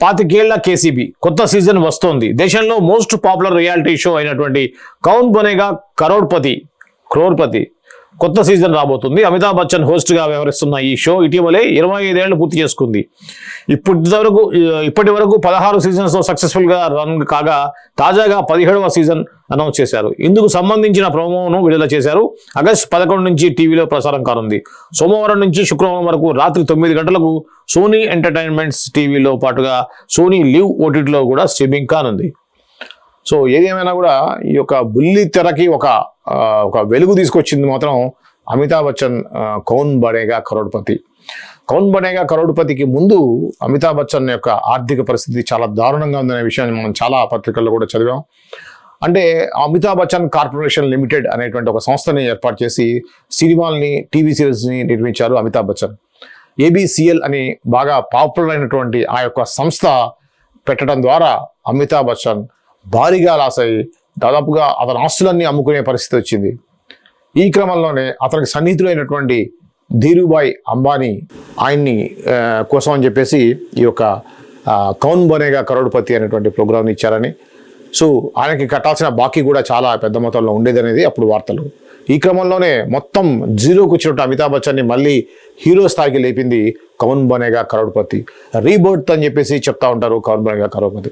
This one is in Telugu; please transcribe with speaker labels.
Speaker 1: 25 ఏళ్ల కేసీబీ కొత్త సీజన్ వస్తోంది. దేశంలో మోస్ట్ పాపులర్ రియాలిటీ షో అయినటువంటి కౌన్ బనేగా క్రోర్పతి కొత్త సీజన్ రాబోతుంది. అమితాబ్ బచ్చన్ హోస్ట్గా వ్యవహరిస్తున్న ఈ షో ఇటీవలే 25 ఏళ్లు పూర్తి చేసుకుంది. ఇప్పటి వరకు 16 సీజన్స్తో సక్సెస్ఫుల్గా రన్ కాగా తాజాగా 17వ సీజన్ అనౌన్స్ చేశారు. ఇందుకు సంబంధించిన ప్రోమోను విడుదల చేశారు. ఆగస్టు 11 నుంచి టీవీలో ప్రసారం కానుంది. సోమవారం నుంచి శుక్రవారం వరకు రాత్రి 9 గంటలకు సోనీ ఎంటర్టైన్మెంట్స్ టీవీలో పాటుగా సోనీ లివ్ ఓటీటీలో కూడా స్ట్రీమింగ్ కానుంది. సో ఏదేమైనా కూడా ఈ యొక్క బుల్లి తెరకి ఒక వెలుగు తీసుకొచ్చింది మాత్రం అమితాబ్ బచ్చన్ కౌన్ బనేగా కరోడ్పతికి ముందు అమితాబ్ బచ్చన్ యొక్క ఆర్థిక పరిస్థితి చాలా దారుణంగా ఉందనే విషయాన్ని మనం చాలా పత్రికల్లో కూడా చదివాం. అంటే అమితాబ్ బచ్చన్ కార్పొరేషన్ లిమిటెడ్ అనేటువంటి ఒక సంస్థని ఏర్పాటు చేసి సినిమాల్ని, టీవీ సిరీస్ని నిర్మించారు అమితాబ్ బచ్చన్. ఏబిసిఎల్ అని బాగా పాపులర్ అయినటువంటి ఆ యొక్క సంస్థ పెట్టడం ద్వారా అమితాబ్ బచ్చన్ భారీగా లాస్ అయ్యి దాదాపుగా అతని ఆస్తులన్నీ అమ్ముకునే పరిస్థితి వచ్చింది. ఈ క్రమంలోనే అతనికి సన్నిహితులైనటువంటి ధీరుభాయ్ అంబానీ ఆయన్ని కోసం అని చెప్పేసి ఈ యొక్క కౌన్ బనేగా కరోడ్పతి అనేటువంటి ప్రోగ్రామ్ని ఇచ్చారని, సో ఆయనకి కట్టాల్సిన బాకీ కూడా చాలా పెద్ద మొత్తంలో ఉండేది అనేది అప్పుడు వార్తలు. ఈ క్రమంలోనే మొత్తం జీరోకి వచ్చినట్టు అమితాబ్ బచ్చన్ని మళ్ళీ హీరో స్థాయికి లేపింది కౌన్ బనేగా కరోడ్పతి. రీబర్త్ అని చెప్పేసి చెప్తా ఉంటారు కౌన్ బనేగా కరోడ్పతి.